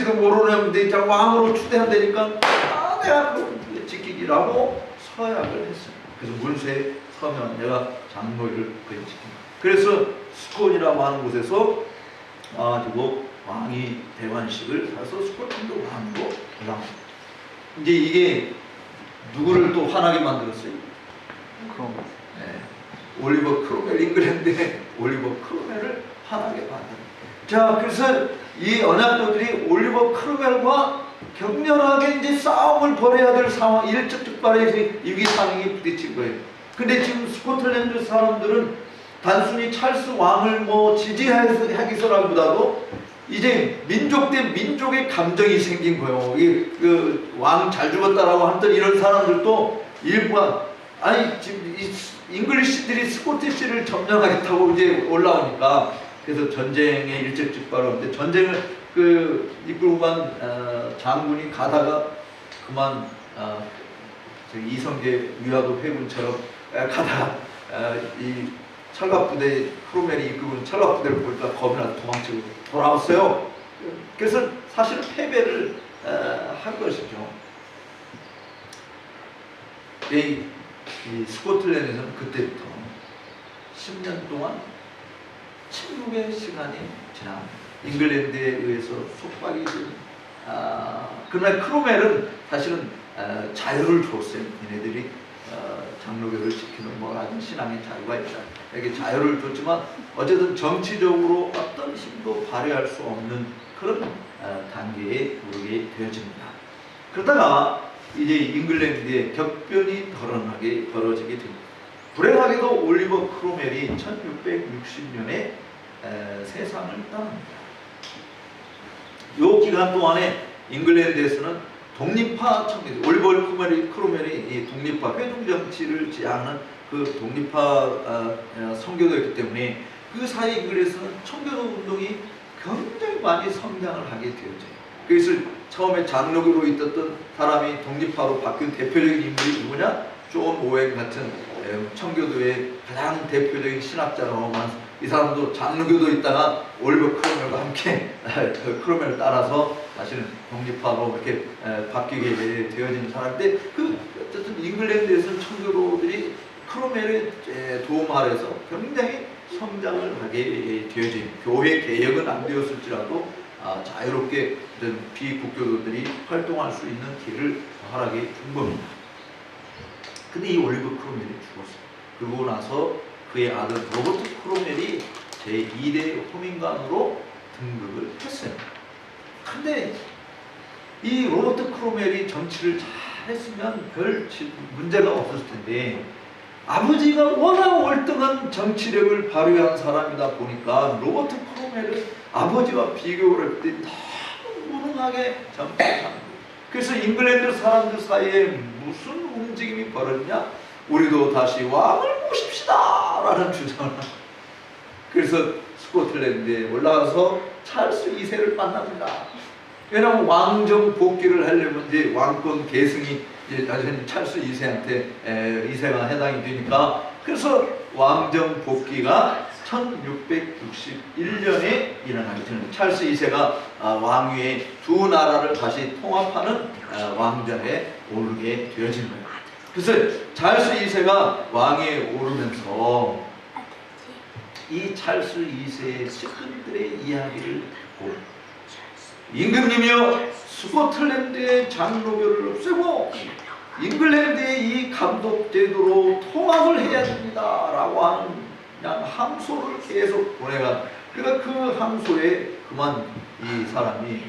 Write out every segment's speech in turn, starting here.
지도 모르는 데 왕으로 추대한다니까 내가 그 지키기라고 서약을 했어요. 그래서 문서에 서면 내가 장로를 지킨다. 그래서 스콘이라고 하는 곳에서 가지고 왕이 대관식을 사서 스코틀랜드 왕으로 올라갑니다. 이제 이게 누구를 또 화나게 만들었어요? 올리버 크로멜, 잉글랜드의 올리버 크로멜을 화나게 만듭니다. 자, 그래서 이 언약도들이 올리버 크로멜과 격렬하게 이제 싸움을 벌여야 될 상황, 일적즉발에서 위기상황이 부딪힌 거예요. 근데 지금 스코틀랜드 사람들은 단순히 찰스 왕을 지지하기서라기보다도 이제 민족 대 민족의 감정이 생긴 거예요. 그 왕 잘 죽었다라고 하던 이런 사람들도 일부가 아니 지금 이 잉글리시들이 스코티시를 점령하겠다고 이제 올라오니까 그래서 전쟁에 일적즉발하는데 전쟁을 그 이끌고 간 장군이 가다가 그만 이성계 위화도 회군처럼 가다가 이 철갑부대 크로멜이 이끌고 철갑부대를 보니까 겁이 나서 도망치고 돌아왔어요. 그래서 사실은 패배를 한 것이죠. 이 스코틀랜드에서는 그때부터 10년 동안 침묵의 시간이 지납니다. 잉글랜드에 의해서 속박이 된 그러나 크로멜은 사실은 자유를 줬어요. 얘네들이 장로교를 지키는 뭐라든 신앙의 자유가 있다. 이렇게 자유를 줬지만 어쨌든 정치적으로 어떤 힘도 발휘할 수 없는 그런 단계에 오르게 되어집니다. 그러다가 이제 잉글랜드에 격변이 벌어지게 됩니다. 불행하게도 올리버 크로멜이 1660년에 세상을 떠납니다. 이 기간 동안에 잉글랜드에서는 독립파 청교도, 올리버 크로멜이 이 독립파 회중 정치를 지향하는 그 독립파 선교도였기 때문에 그 사이 잉글랜드에서는 청교도 운동이 굉장히 많이 성장을 하게 되었죠. 그래서 처음에 장로교로 있었던 사람이 독립파로 바뀐 대표적인 인물이 누구냐? 존 오웬 같은 청교도의 가장 대표적인 신학자로 이 사람도 장로교도 있다가 올리버 크로멜과 함께 크로멜을 따라서 사실은 독립파로 이렇게 바뀌게 되어진 사람인데 어쨌든 잉글랜드에서는 청교도들이 크로멜의 도움 아래서 굉장히 성장을 하게 되어진 교회 개혁은 안 되었을지라도 자유롭게 비국교도들이 활동할 수 있는 길을 허락해 준 겁니다. 근데 이 올리버 크로멜이 죽었어요. 그러고 나서 그의 아들 로버트 크로멜이 제2대 호민관으로 등극을 했어요. 근데 이 로버트 크로멜이 정치를 잘 했으면 별 문제가 없었을 텐데 아버지가 워낙 월등한 정치력을 발휘한 사람이다 보니까 로버트 크로멜은 아버지와 비교를 할 때 너무 무능하게 정치를 합니다. 그래서 잉글랜드 사람들 사이에 무슨 움직임이 벌어지냐? 우리도 다시 왕을 모십시다 라는 주장을 합니다. 그래서 스코틀랜드에 올라가서 찰스 2세를 만납니다. 왜냐하면 왕정 복귀를 하려면 이제 왕권 계승이 이제 찰스 2세한테 2세가 해당이 되니까 그래서 왕정 복귀가 1661년에 일어나게 됩니다. 찰스 2세가 왕위의 두 나라를 다시 통합하는 왕좌에 오르게 되어진 거예요. 그래서 찰스 2세가 왕위에 오르면서 이 찰스 2세의 측근들의 이야기를 듣고 임금님이여 스코틀랜드의 장로교를 없애고 잉글랜드의 이 감독 제도로 통합을 해야 됩니다 라고 하는 그냥 항소를 계속 보내가 그러니까 그 항소에 그만 이 사람이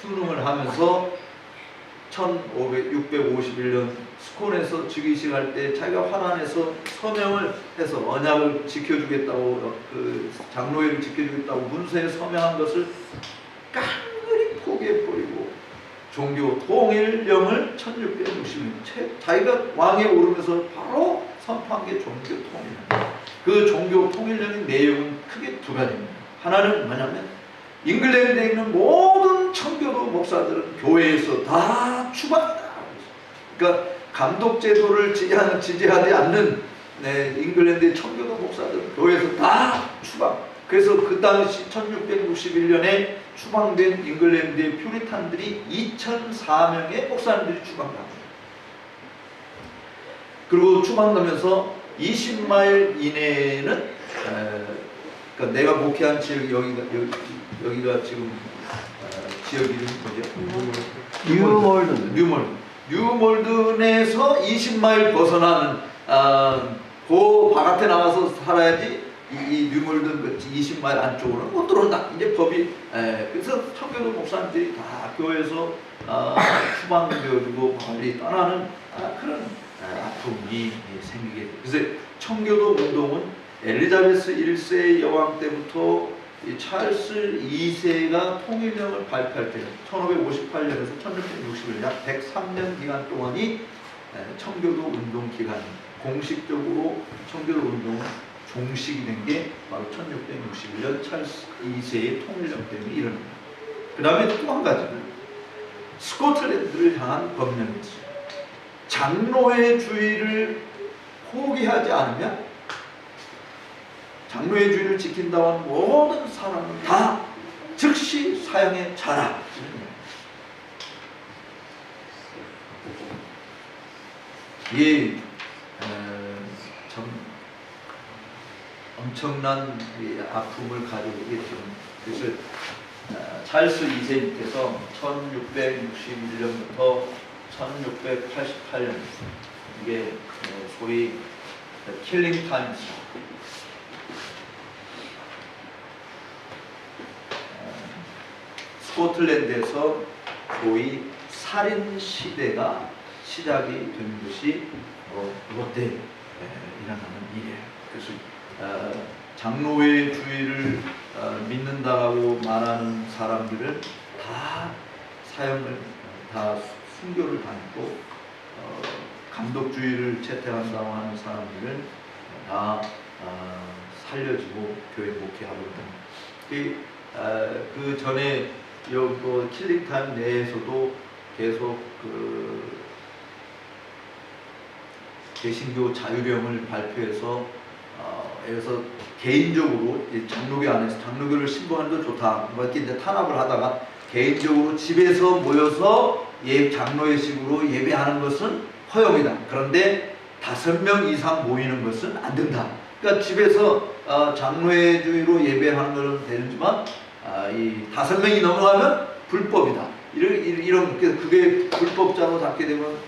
순응을 하면서 651년 스콘에서 즉위식 할 때 자기가 화란해서 서명을 해서 언약을 지켜주겠다고 그 장로회를 지켜주겠다고 문서에 서명한 것을 깡그리 포기해버리고 종교 통일령을 1660년 자기가 왕에 오르면서 바로 선포한 게 종교 통일령. 그 종교 통일령의 내용은 크게 두 가지입니다. 하나는 뭐냐면 잉글랜드에 있는 모든 청교도 목사들은 교회에서 다 추방이다. 그러니까 감독 제도를 지지하지 않는 잉글랜드의 청교도 목사들은 교회에서 다 추방. 그래서 그 당시 1661년에 추방된 잉글랜드의 퓨리탄들이 2,004명의 목사님들이 추방당합니다. 그리고 추방되면서 20마일 이내에는 그러니까 내가 목회한 지역이 여기가 지금 지역 이름이 뭐죠? 뉴몰든에서 20마일 벗어나는 그 바깥에 나가서 살아야지 이 뉴몰든 20마일 안쪽으로는 못 들어온다. 이제 법이 그래서 청교도 목사님들이 다 교회에서 추방되어지고 멀리 떠나는 그런 아픔이 생기게 돼요. 그래서 청교도 운동은 엘리자베스 1세 여왕 때부터 이 찰스 2세가 통일령을 발표할 때 1558년에서 1661년 약 103년 기간 동안이 청교도 운동 기간, 공식적으로 청교도 운동은 종식이 된 게 바로 1661년 찰스 2세의 통일령 때문에 일어납니다. 그 다음에 또 한 가지는 스코틀랜드를 향한 법령이었어요. 장로의 주의를 포기하지 않으면 장로의 주의를 지킨다고 하는 모든 사람은 다 즉시 사형에 처하라. 이게 참 엄청난 아픔을 가지고 있겠죠. 그래서 찰스 2세님께서 1661년부터 1688년 이게 소위 킬링 타임스 스코틀랜드에서 소위 살인 시대가 시작이 된 것이 이때 일어나는 일이에요. 그래서 장로의 주의를 믿는다고 말하는 사람들은 다 사형을 다 순교를 당했고 감독주의를 채택한다고 하는 사람들은 다 살려지고 교회 목회하고 있다. 그 전에 요 킬링타임 내에서도 계속 그 개신교 자유령을 발표해서 여기서 개인적으로 장로교 안에서 장로교를 신봉하는 것도 좋다. 뭐 이렇게 이제 탄압을 하다가 개인적으로 집에서 모여서 장로회식으로 예배하는 것은 허용이다. 그런데 5명 이상 모이는 것은 안 된다. 그러니까 집에서 장로회 주의로 예배하는 것은 되지만 이 5명이 넘어가면 불법이다. 이런 그게 불법자로 잡게 되면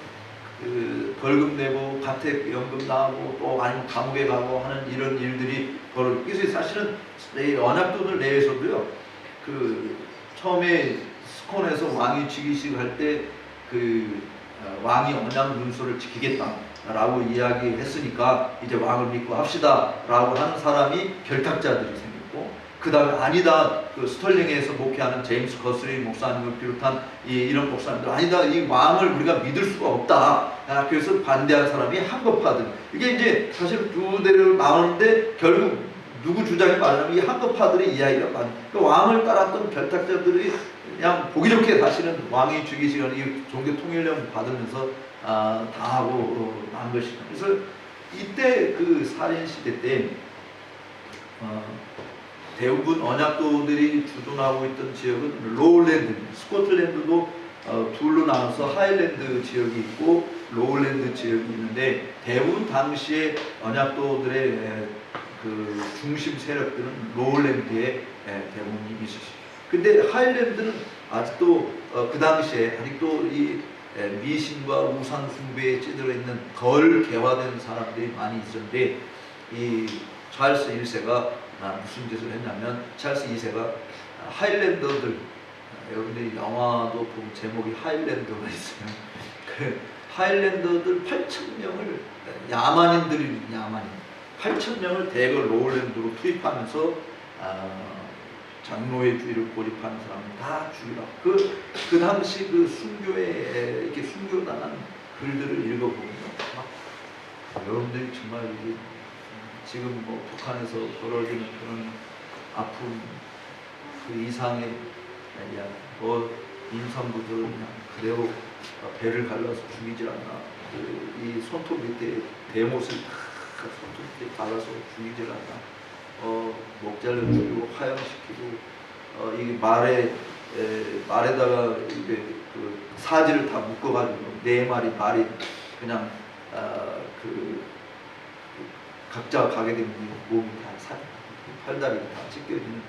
그 벌금 내고 가택연금 나가고 또 아니면 감옥에 가고 하는 이런 일들이 벌어지고, 그래서 사실은 언약도들 내에서도요. 그 처음에 스콘에서 왕위 즉위식 할 때 그 왕이 언약 문서를 지키겠다라고 이야기했으니까 이제 왕을 믿고 합시다라고 하는 사람이 결탁자들이 생겼고, 그 다음에 아니다, 그 스털링에서 목회하는 제임스 거스리 목사님을 비롯한 이런 목사님들 아니다, 이 왕을 우리가 믿을 수가 없다. 그래서 반대한 사람이 한거파들. 이게 이제 사실 두 대로 나오는데 결국 누구 주장이 맞냐면 이 한거파들의 이야기가 맞아요. 그 왕을 따랐던 결탁자들이 그냥 보기 좋게 사실은 왕이 즉위 시간에 이 종교 통일령 받으면서 다 하고 난 것이죠. 그래서 이때 그 살인 시대 때 대부분 언약도들이 주둔하고 있던 지역은 로울랜드, 스코틀랜드도 둘로 나눠서 하일랜드 지역이 있고 로울랜드 지역이 있는데, 대부분 당시에 언약도들의 그 중심 세력들은 로울랜드에 대부분이 있었어요. 근데 하일랜드는 아직도 그 당시에 아직도 이 미신과 우상 숭배에 찌들어 있는 덜 개화된 사람들이 많이 있었는데, 이 찰스 1세가 무슨 짓을 했냐면 찰스 2세가 하일랜더들, 여러분들이 영화도 보면 제목이 하일랜더가 있어요. 그 하일랜더들 8,000명을 야만인들이 8,000명을 대거 로울랜드로 투입하면서 장로의 주의를 고집하는 사람을 다 죽이라. 그 당시 그 순교에 이렇게 순교당한 글들을 읽어보면 여러분들이 정말 이게 지금 뭐 북한에서 벌어지는 그런 아픔 그 이상의 뭐 임산부들 그냥 그대로 배를 갈라서 죽이질 않나. 이 손톱 밑에 대못을 다 손톱 밑에 갈라서 죽이질 않나. 목 잘라 죽이고 화형시키고 이게 말에다가 이게 그 사지를 다 묶어가지고 네 마리 말이 그냥 각자 가게 되면 몸이 다 팔다리가 다 찢겨지는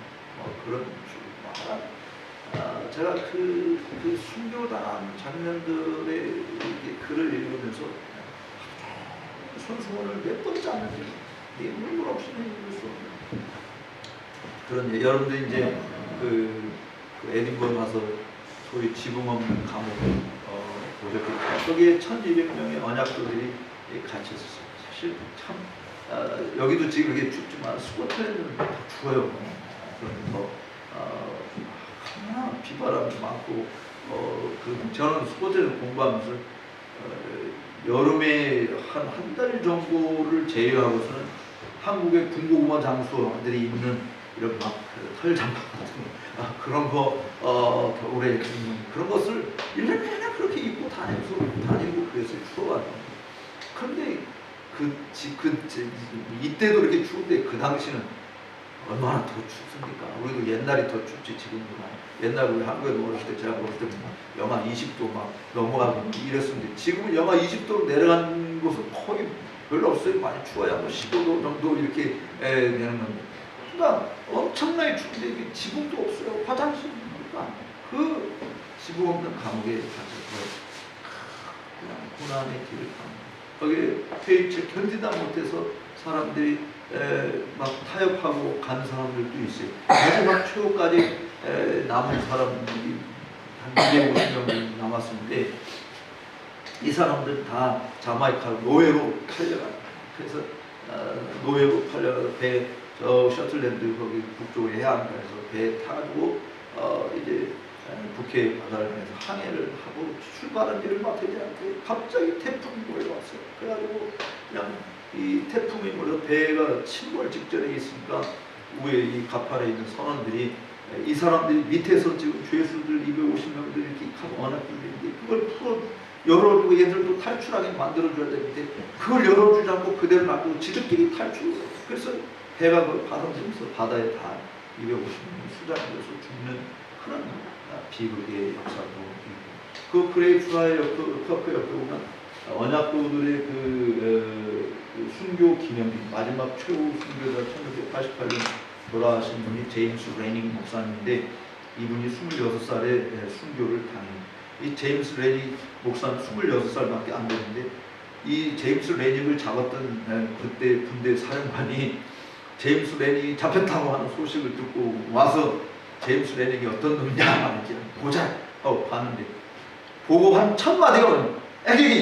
그런 제가 그 순교당한 장면들의 이게 글을 읽으면서 손수건을 몇 번째 하는지 눈물 없이는 읽을 수 없는 그런 여러분들 이제 그 에딘버러 가서 소위 지붕 없는 감옥을 보셨겠죠. 거기에 1200명의 언약도들이 갇혀 있었어요. 사실 참 여기도 지금 이렇게 춥지만 스코틀랜드는 다 추워요. 그러면서 비바람이 많고 저는 스코틀랜드 공부하면서 여름에 한 달 정도를 제외하고서는 한국의 군고구마 장수들이 입는 이런 막 털장갑 같은 그런 거 겨울에 입는 그런 것을 1년 내내 그렇게 입고 다니고 그래서 추워가지고. 그런데 이때도 이렇게 추운데 그 당시는 얼마나 더 춥습니까? 우리도 옛날이 더 춥지 지금보다. 옛날 우리 한국에 어렸을 때 제가 어렸을 때 영하 20도 막 넘어가고 이랬었는데 지금은 영하 20도로 내려간 곳은 거의 별로 없어요. 많이 추워야 뭐 15도 정도 이렇게 되는 건데. 그러니까 엄청나게 추운데 이게 지붕도 없어요. 화장실도 없고 그 지붕 없는 감옥에 가서 그냥 고난의 길을 가는 거기에 퇴임을 견디다 못해서 사람들이 막 타협하고 간 사람들도 있어요. 마지막 최후까지 남은 사람들이 한 250명 남았는데 이 사람들은 다 자마이카 노예로 팔려가요. 그래서 노예로 팔려가서 저 셔틀랜드 거기 북쪽의 해안가에서 배 타고 이제 북해 바다를 해서 항해를 하고 출발한 지 얼마 되지 않고 갑자기 태풍이 몰려왔어요. 그래가지고 그냥 이 태풍이 몰려 배가 침몰 직전에 있으니까 위에 이 가판에 있는 선원들이 이 사람들이 밑에서 지금 죄수들 250명들 이렇게 언약들인데 그걸 풀어 열어주고 얘들도 탈출하게 만들어줘야 되는데 그걸 열어주지 않고 그대로 놔두고 지들끼리 탈출해요. 그래서 배가 그 바람지면서 바다에 다 250명이 수장돼서 죽는 그런 비극의 역사도 있고 그 그레이프라의 옆에 보면 언약도들의 그 순교 기념비 마지막 최후 순교자 1988년 돌아가신 분이 제임스 레닝 목사님인데 이분이 26살에 순교를 당해요. 이 제임스 레닝 목사는 26살밖에 안 되는데 이 제임스 레닝을 잡았던 그때 군대 사령관이 제임스 레닝이 잡혔다고 하는 소식을 듣고 와서 제임스 레닝이 어떤 놈이냐 말이지 보자 하고 봤는데 보고 한 1000마디가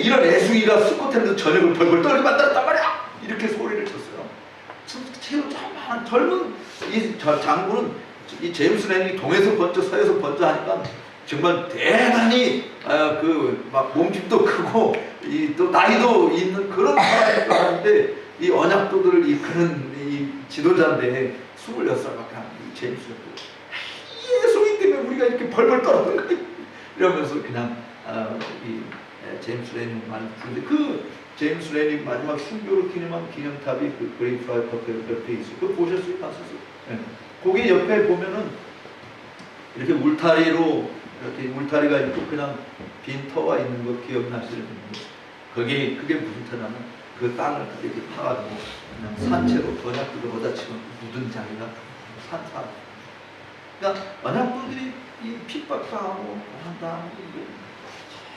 이런 애송이가 스코틀랜드 전역을 벌벌 떨게 만들었단 말이야 이렇게 소리를 쳤어요. 젊은 이 장군은 이 제임스 레닝이 동에서 번져 서에서 번져 하니까 정말 대단히 막 몸집도 크고 또 나이도 있는 그런 사람인 줄 알았는데 이 언약도들을 이끄는 이 지도자인데 26살밖에 안 돼. 제임스 레닝 예수님 때문에 우리가 이렇게 벌벌 떨었던 거야 이러면서 그냥 이 제임스 레닝 만드는데 그 제임스 레닝 마지막 순교를 기념한 기념탑이 그 그레이프라이 옆에 있어요. 그거 보셨어요? 봤었어요? 네. 거기 옆에 보면은 이렇게 울타리로 이렇게 울타리가 있고 그냥 빈 터가 있는 거 기억나시는 거기 그게 무슨 터냐면 그 땅을 이렇게 파가지고 그냥 산채로 언약도를 얻어 치면 묻은 자리가 산사. 그러니까 언약도들이 이 핍박당하고 한다는 게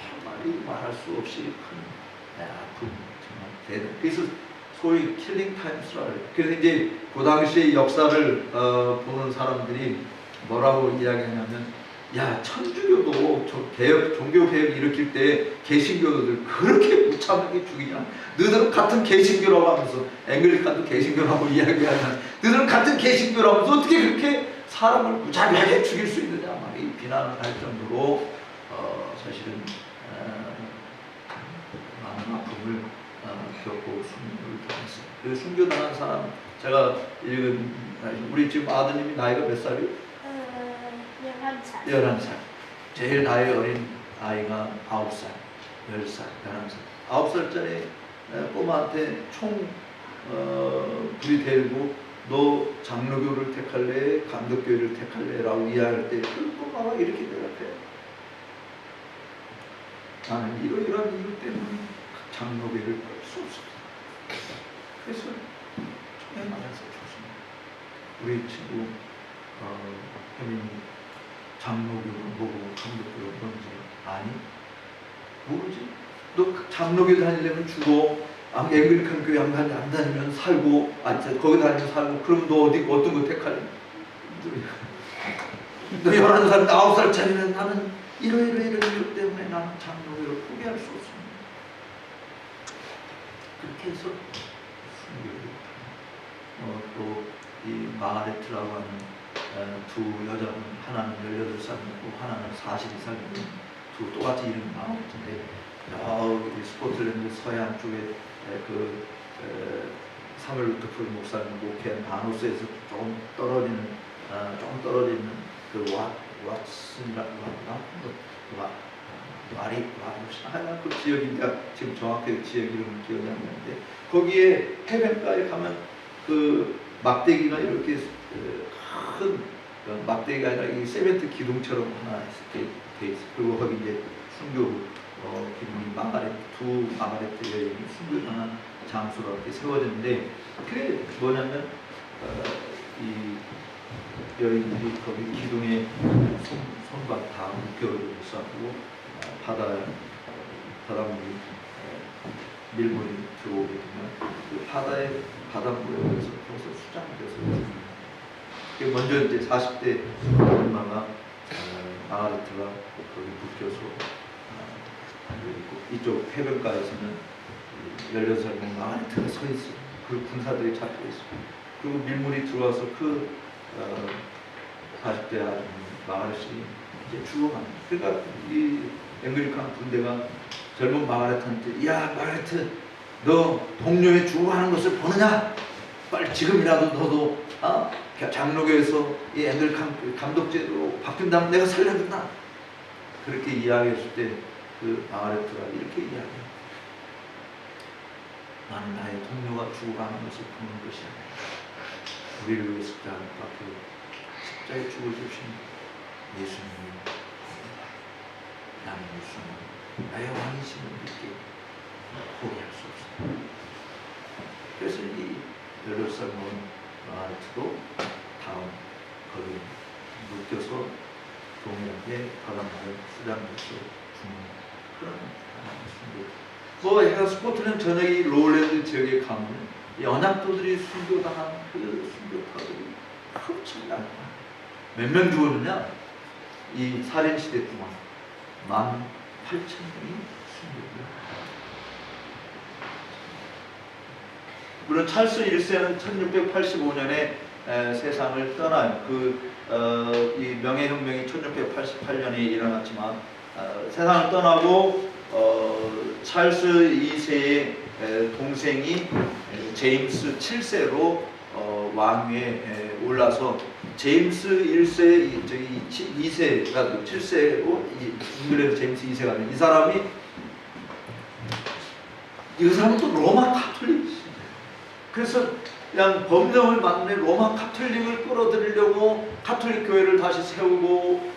정말 말할 수 없이 큰 아픔 정말 대단. 그래서 소위 킬링 타임스라 그래요. 그래서 이제 그 당시의 역사를 보는 사람들이 뭐라고 이야기하냐면 야 천주교도 종교개혁 일으킬 때 개신교들 그렇게 무참하게 죽이냐 너희들은 같은 개신교라고 하면서 앵글리칸도 개신교라고 이야기하면 너희들은 같은 개신교라고 하면서 어떻게 그렇게 사람을 무자비하게 죽일 수 있느냐 막 이 비난을 할 정도로 사실은 많은 아픔을 겪고 순교를 당했어요. 그 순교당한 사람 제가 읽은 우리 지금 아드님이 나이가 몇 살이요? 11살. 11살. 제일 나이 어린 아이가 9살, 10살, 11살. 9살짜리 꼬마한테 총 불이 대고 너 장로교를 택할래? 감독교회를 택할래? 라고 이야기할 때 그거 봐봐 이렇게 대답해. 나는 이러이러한 이유 때문에 장로교회를 뺄 수 없어. 그래서 처음에 말해서 좋습니다. 우리 친구 혜민이 장로교를 보고 감독교를 뭔지 아니? 모르지? 너 장로교 다니려면 죽어. 앵글리칸 교회 안 다니면 살고, 거기 다니면 살고, 그럼 너 어떤 거 택할래? 너 11살, 9살짜리는 나는 이러이러 이유 때문에 나는 장로교를 포기할 수 없습니다. 그렇게 해서 또 이 마가레트라고 하는 두 여자분, 하나는 18살이고 하나는 42살이고 두 똑같이 이름이 마가레트인데 여기 스코틀랜드 서해안 쪽에 그 사무엘 루터풀 목사님 목회한 바노스에서 조금 떨어지는 그 왓슨이라고 그 지역인데 지금 정확하게 지역 이름은 기억이 안 나는데 거기에 해변가에 가면 그 막대기가 이렇게 큰 막대기가 아니라 이 세멘트 기둥처럼 하나 이렇게 돼 있어. 그리고 거기 이제 순교 기둥이 두 마가레트 여인이 순교당한 장소로 이렇게 세워졌는데 그게 뭐냐면 이 여인들이 거기 기둥에 손과 다 묶여서 하고 바닷물이 밀물이 들어오게 되면 그 바닷물에 의해서 거기서 수장돼서 죽습니다. 먼저 이제 40대 엄마가 마가레트가 거기 묶여서 이쪽 해변가에서는 16살 마가레트가 서 있어요. 그 군사들이 잡혀 있어요. 그리고 밀물이 들어와서 그 40대 아줌마 마가렛이 이제 죽어갑니다. 그러니까 이 앵글리칸 군대가 젊은 마가렛한테 야 마가렛 너 동료의 죽어가는 것을 보느냐? 빨리 지금이라도 너도 장로교에서 이 앵글리칸 감독제로 바뀐다면 내가 살려준다. 그렇게 이야기했을 때 그 마가렛가 이렇게 이야기해요. 나는 나의 동료가 죽어가는 것을 보는 것이 아니라 우리를 위해 십자가에 죽어주신 예수님이 나는 예수님 나의 왕이심을 믿게 포기할 수 없습니다. 그래서 이 18살 먹은 마가렛도 다음 거기 묶여서 동일하게 바닷물에 수장돼서 죽는 그런 순교. 해가 스코틀랜드 전역이 로울랜드 지역에 가면 이 언약도들이 순교당한 그 순교파들이 엄청나요. 몇 명 죽었느냐? 이 살인 시대 동안 18,000명이 순교를. 물론 찰스 1세는 1685년에 세상을 떠나요. 이 명예혁명이 1688년에 일어났지만 세상을 떠나고 찰스 2세의 동생이 제임스 7세로 왕위에 올라서 제임스 1세, 2세가 7세로 잉글랜드 제임스 2세가 된 이 사람이 또 로마 카톨릭이에요. 그래서 그냥 범령을 막는 로마 카톨릭을 끌어들이려고 카톨릭 교회를 다시 세우고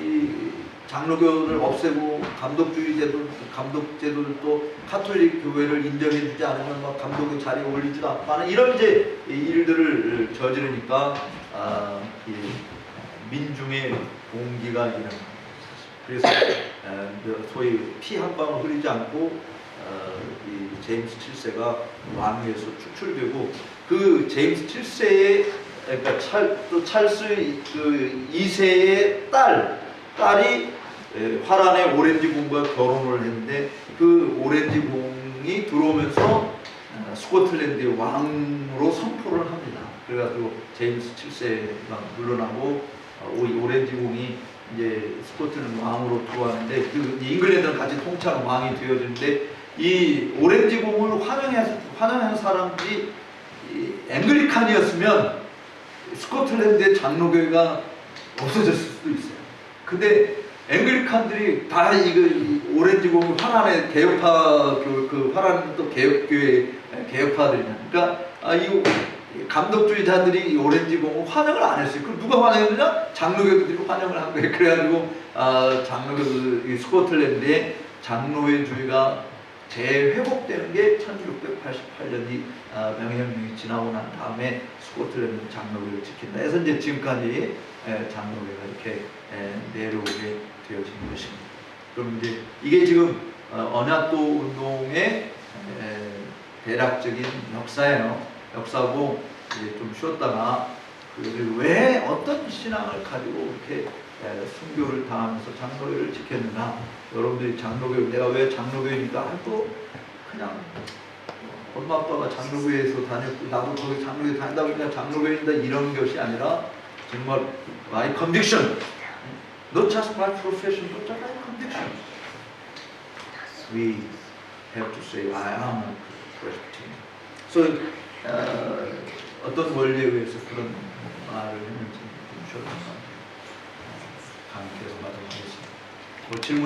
이 장로교를 없애고 감독 제도도 카톨릭 교회를 인정해주지 않으면 막 감독의 자리에 올리지도 않고 하는 이런 이제 일들을 저지르니까 민중의 공기가 일어납니다. 그래서 소위 피 한 방울 흐리지 않고 이 제임스 7세가 왕위에서 추출되고 그 제임스 7세의 그러니까 찰스 그 2세의 딸이 화란의 오렌지 공과 결혼을 했는데 그 오렌지 공이 들어오면서 스코틀랜드의 왕으로 선포를 합니다. 그래가지고 제임스 7세가 물러나고 오렌지 공이 이제 스코틀랜드 왕으로 들어왔는데 그 잉글랜드는 같이 통치하는 왕이 되어지는데 이 오렌지 공을 환영한 사람들이 앵글리칸이었으면 스코틀랜드의 장로교회가 없어졌을 수도 있어요. 근데 앵글리칸들이 다 이거 오렌지 공이 화란의 개혁파 그 화란 또 개혁교회 개혁파들이냐. 그러니까 감독주의자들이 이 오렌지 공을 환영을 안 했어요. 그럼 누가 환영했느냐? 장로교들이 환영을 한 거예요. 그래가지고 장로교 스코틀랜드의 장로회주의가 재회복되는 게 1688년이 명예혁명이 지나고 난 다음에 스코틀랜드 장로교를 지킨다 해서 이제 지금까지 장로교가 이렇게 내려오게 되어진 것입니다. 그럼 이제 이게 지금 언약도 운동의 대략적인 역사예요. 역사고 이제 좀 쉬었다가 왜 어떤 신앙을 가지고 이렇게 순교를 당하면서 장로교를 지켰는가? 여러분들이 장로교 내가 왜 장로교입니까? 하고 그냥 엄마 아빠가 장로교에서 다녔고 나도 거기 장로교에 다닌다 보니까 장로교인다 이런 것이 아니라 정말 my conviction, not just my profession, but my conviction. We have to say I am a Presbyterian. So 어떤 원리에 의해서 그런 말을 했는지 좀 쉬었다가 강의해서 말을 하겠습니다. 뭐 질문이